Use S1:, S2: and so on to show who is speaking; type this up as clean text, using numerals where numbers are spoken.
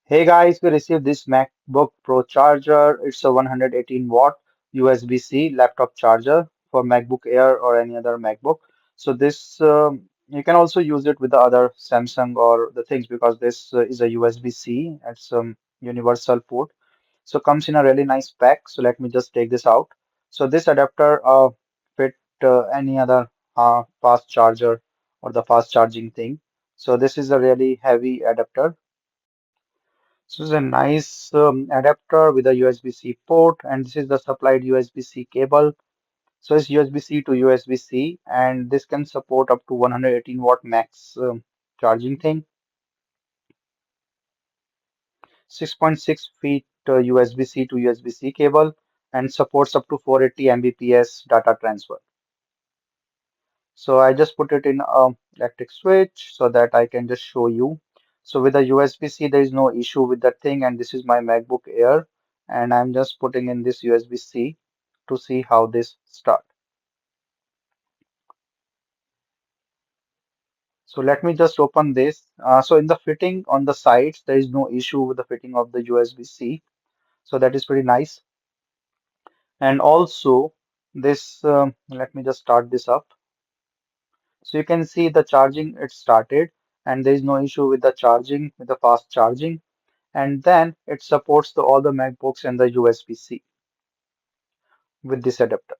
S1: Hey guys, we received this MacBook Pro charger. It's a 118 watt USB-C laptop charger for MacBook Air or any other MacBook. So this you can also use it with the other Samsung or the things because this is a USB-C. It's universal port. So comes in a really nice pack. So let me just take this out. So this adapter fit any other fast charger or the fast charging thing. So this is a really heavy adapter. So it's a nice adapter with a USB-C port, and this is the supplied USB-C cable. So it's USB-C to USB-C, and this can support up to 118 watt max charging thing. 6.6 feet USB-C to USB-C cable, and supports up to 480 Mbps data transfer. So I just put it in a electric switch so that I can just show you. So with the USB-C, there is no issue with that thing, and this is my MacBook Air, and I'm just putting in this USB-C to see how this start. So let me just open this. So in the fitting on the sides, there is no issue with the fitting of the USB-C. So that is pretty nice. And also this, let me just start this up. So you can see the charging it started, and there is no issue with the charging with the fast charging. And then it supports all the MacBooks and the USB-C with this adapter.